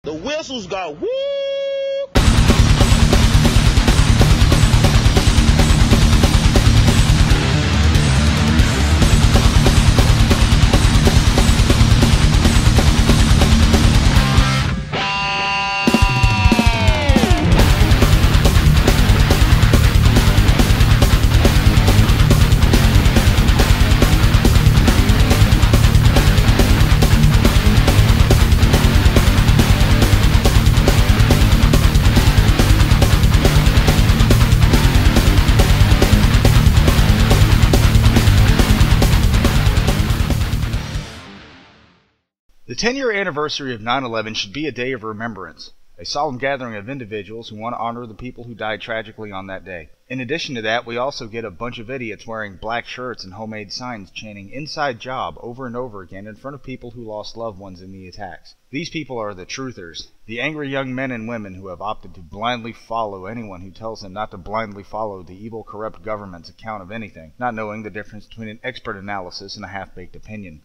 The whistles got woo! The 10-year anniversary of 9/11 should be a day of remembrance, a solemn gathering of individuals who want to honor the people who died tragically on that day. In addition to that, we also get a bunch of idiots wearing black shirts and homemade signs chanting "Inside Job" over and over again in front of people who lost loved ones in the attacks. These people are the truthers, the angry young men and women who have opted to blindly follow anyone who tells them not to blindly follow the evil, corrupt government's account of anything, not knowing the difference between an expert analysis and a half-baked opinion.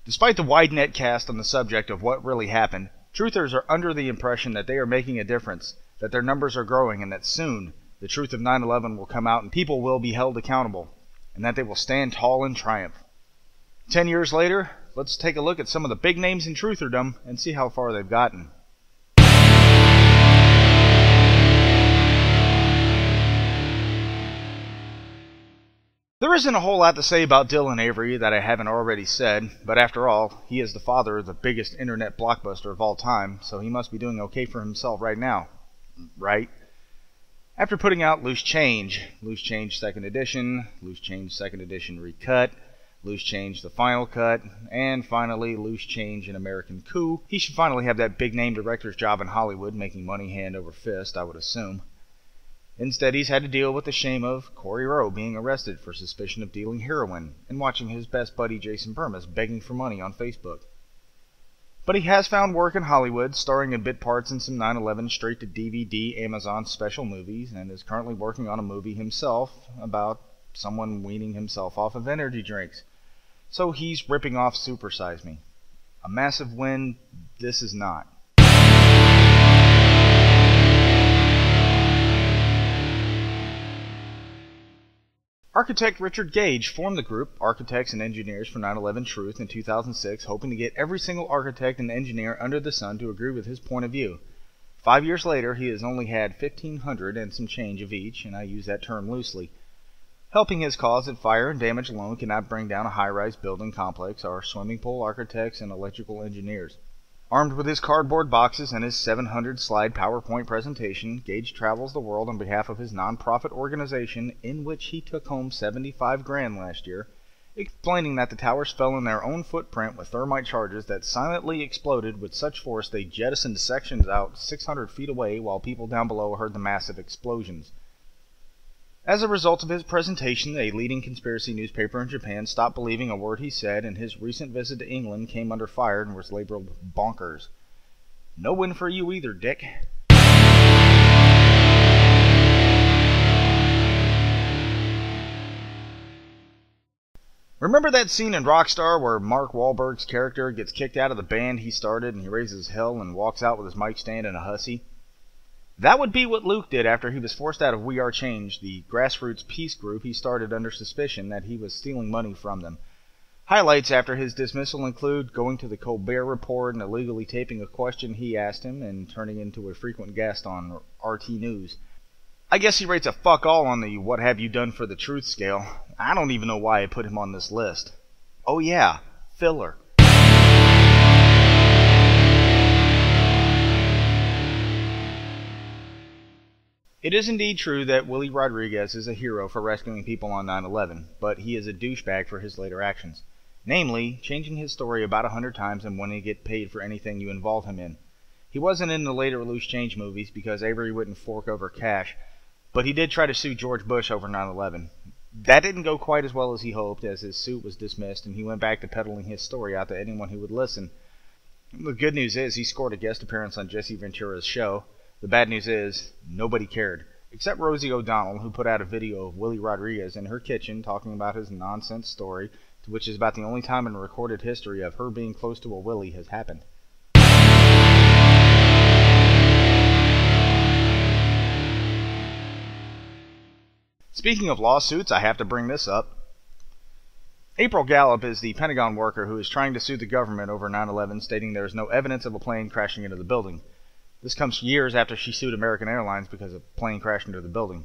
Despite the wide net cast on the subject of what really happened, truthers are under the impression that they are making a difference, that their numbers are growing, and that soon the truth of 9/11 will come out and people will be held accountable, and that they will stand tall in triumph. 10 years later, let's take a look at some of the big names in trutherdom and see how far they've gotten. There isn't a whole lot to say about Dylan Avery that I haven't already said, but after all, he is the father of the biggest internet blockbuster of all time, so he must be doing okay for himself right now. Right? After putting out Loose Change 2nd edition, Loose Change 2nd edition recut, Loose Change the final cut, and finally Loose Change an American Coup, he should finally have that big name director's job in Hollywood making money hand over fist, I would assume. Instead, he's had to deal with the shame of Corey Rowe being arrested for suspicion of dealing heroin and watching his best buddy Jason Bermas begging for money on Facebook. But he has found work in Hollywood, starring in bit parts in some 9/11 straight-to-DVD Amazon special movies, and is currently working on a movie himself about someone weaning himself off of energy drinks. So he's ripping off Super Size Me. A massive win this is not. Architect Richard Gage formed the group Architects and Engineers for 9/11 Truth in 2006, hoping to get every single architect and engineer under the sun to agree with his point of view. 5 years later, he has only had 1,500 and some change of each, and I use that term loosely. Helping his cause that fire and damage alone cannot bring down a high-rise building complex are swimming pool architects and electrical engineers. Armed with his cardboard boxes and his 700-slide PowerPoint presentation, Gage travels the world on behalf of his non-profit organization, in which he took home $75 grand last year, explaining that the towers fell in their own footprint with thermite charges that silently exploded with such force they jettisoned sections out 600 feet away while people down below heard the massive explosions. As a result of his presentation, a leading conspiracy newspaper in Japan stopped believing a word he said, and his recent visit to England came under fire and was labeled bonkers. No win for you either, Dick. Remember that scene in Rockstar where Mark Wahlberg's character gets kicked out of the band he started and he raises hell and walks out with his mic stand and a hussy? That would be what Luke did after he was forced out of We Are Change, the grassroots peace group he started under suspicion that he was stealing money from them. Highlights after his dismissal include going to the Colbert Report and illegally taping a question he asked him and turning into a frequent guest on RT News. I guess he rates a fuck all on the what have you done for the truth scale. I don't even know why I put him on this list. Oh yeah, filler. It is indeed true that Willie Rodriguez is a hero for rescuing people on 9/11, but he is a douchebag for his later actions. Namely, changing his story about 100 times and wanting to get paid for anything you involve him in. He wasn't in the later Loose Change movies because Avery wouldn't fork over cash, but he did try to sue George Bush over 9/11. That didn't go quite as well as he hoped, as his suit was dismissed and he went back to peddling his story out to anyone who would listen. The good news is he scored a guest appearance on Jesse Ventura's show. The bad news is, nobody cared, except Rosie O'Donnell, who put out a video of Willie Rodriguez in her kitchen talking about his nonsense story, which is about the only time in recorded history of her being close to a Willie has happened. Speaking of lawsuits, I have to bring this up. April Gallup is the Pentagon worker who is trying to sue the government over 9/11, stating there is no evidence of a plane crashing into the building. This comes years after she sued American Airlines because a plane crashed into the building.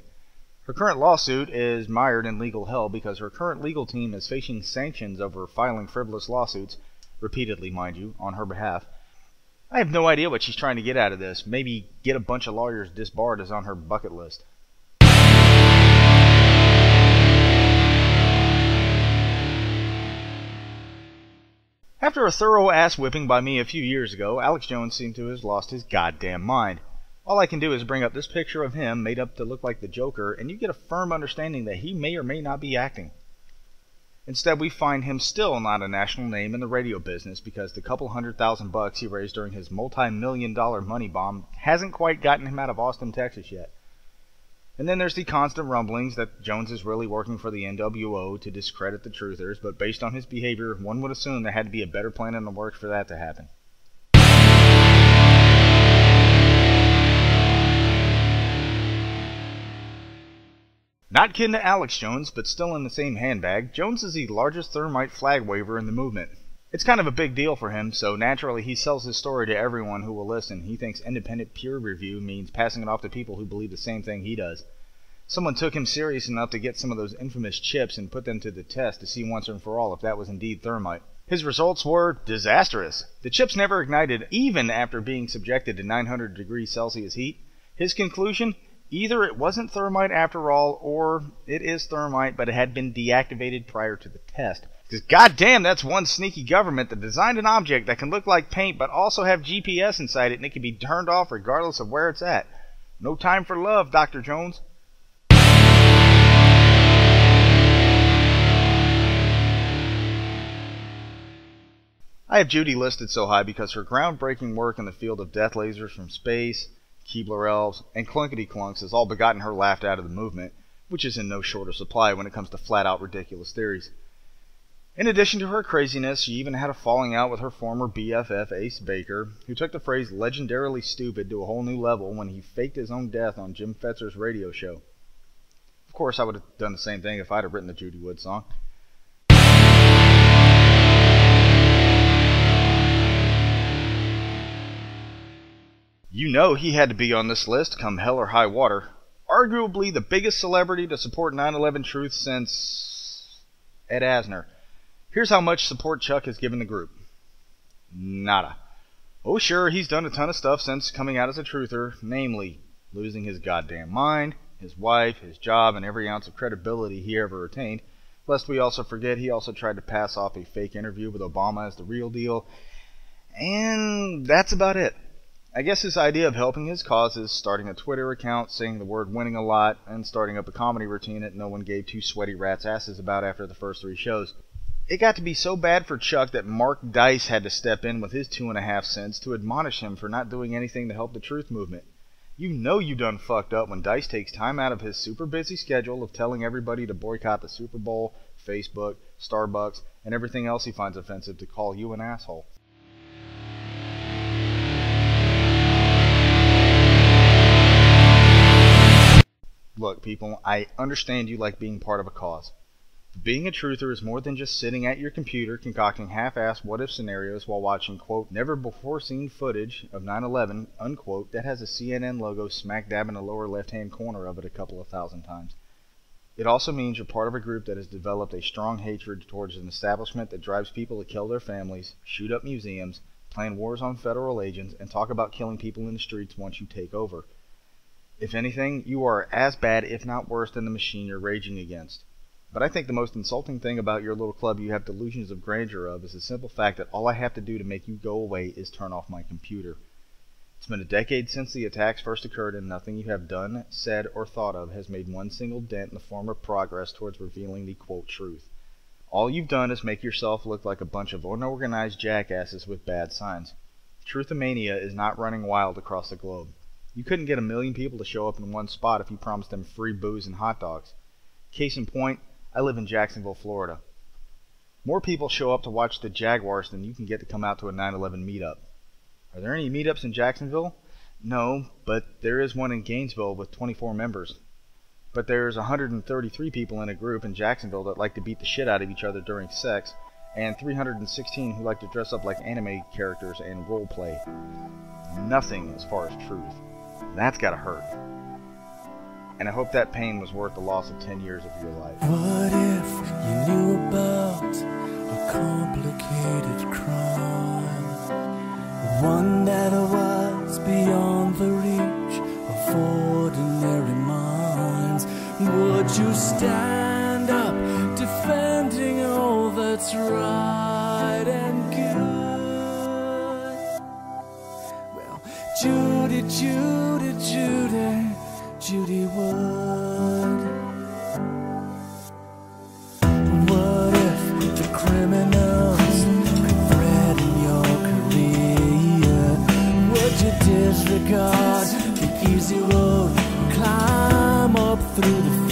Her current lawsuit is mired in legal hell because her current legal team is facing sanctions over filing frivolous lawsuits, repeatedly, mind you, on her behalf. I have no idea what she's trying to get out of this. Maybe get a bunch of lawyers disbarred is on her bucket list. After a thorough ass-whipping by me a few years ago, Alex Jones seemed to have lost his goddamn mind. All I can do is bring up this picture of him made up to look like the Joker, and you get a firm understanding that he may or may not be acting. Instead, we find him still not a national name in the radio business because the couple $100,000 he raised during his multi-million-dollar money bomb hasn't quite gotten him out of Austin, Texas yet. And then there's the constant rumblings that Jones is really working for the NWO to discredit the truthers, but based on his behavior, one would assume there had to be a better plan in the works for that to happen. Not kin to Alex Jones, but still in the same handbag, Jones is the largest thermite flag waver in the movement. It's kind of a big deal for him, so naturally he sells his story to everyone who will listen. He thinks independent peer review means passing it off to people who believe the same thing he does. Someone took him serious enough to get some of those infamous chips and put them to the test to see once and for all if that was indeed thermite. His results were disastrous. The chips never ignited, even after being subjected to 900 degrees Celsius heat. His conclusion? Either it wasn't thermite after all, or it is thermite, but it had been deactivated prior to the test. Because goddamn, that's one sneaky government that designed an object that can look like paint but also have GPS inside it and it can be turned off regardless of where it's at. No time for love, Dr. Jones. I have Judy listed so high because her groundbreaking work in the field of death lasers from space, Keebler elves, and clunkety clunks has all begotten her laughed out of the movement, which is in no shorter supply when it comes to flat-out ridiculous theories. In addition to her craziness, she even had a falling out with her former BFF Ace Baker, who took the phrase legendarily stupid to a whole new level when he faked his own death on Jim Fetzer's radio show. Of course, I would have done the same thing if I'd have written the Judy Wood song. You know he had to be on this list come hell or high water. Arguably the biggest celebrity to support 9/11 truth since Ed Asner. Here's how much support Chuck has given the group. Nada. Oh sure, he's done a ton of stuff since coming out as a truther, namely losing his goddamn mind, his wife, his job, and every ounce of credibility he ever attained. Lest we also forget, he also tried to pass off a fake interview with Obama as the real deal. And that's about it. I guess his idea of helping his cause is starting a Twitter account, saying the word winning a lot, and starting up a comedy routine that no one gave two sweaty rats' asses about after the first 3 shows. It got to be so bad for Chuck that Mark Dice had to step in with his 2.5 cents to admonish him for not doing anything to help the truth movement. You know you done fucked up when Dice takes time out of his super busy schedule of telling everybody to boycott the Super Bowl, Facebook, Starbucks, and everything else he finds offensive to call you an asshole. Look, people, I understand you like being part of a cause. Being a truther is more than just sitting at your computer concocting half-assed what-if scenarios while watching, quote, never-before-seen footage of 9/11, unquote, that has a CNN logo smack dab in the lower left-hand corner of it a couple of thousand times. It also means you're part of a group that has developed a strong hatred towards an establishment that drives people to kill their families, shoot up museums, plan wars on federal agents, and talk about killing people in the streets once you take over. If anything, you are as bad, if not worse, than the machine you're raging against. But I think the most insulting thing about your little club you have delusions of grandeur of is the simple fact that all I have to do to make you go away is turn off my computer. It's been a decade since the attacks first occurred, and nothing you have done, said, or thought of has made one single dent in the form of progress towards revealing the, quote, truth. All you've done is make yourself look like a bunch of unorganized jackasses with bad signs. Truthomania is not running wild across the globe. You couldn't get 1 million people to show up in one spot if you promised them free booze and hot dogs. Case in point, I live in Jacksonville, Florida. More people show up to watch the Jaguars than you can get to come out to a 9/11 meetup. Are there any meetups in Jacksonville? No, but there is one in Gainesville with 24 members. but there's 133 people in a group in Jacksonville that like to beat the shit out of each other during sex, and 316 who like to dress up like anime characters and role play. Nothing as far as truth. That's gotta hurt. And I hope that pain was worth the loss of 10 years of your life. What if you knew about a complicated crime? One that was beyond the reach of ordinary minds. Would you stand up defending all that's right and good? Well, Judy, Judy, Judy, Judy Wood. What if the criminals could threaten your career? Would you disregard the easy road, climb up through the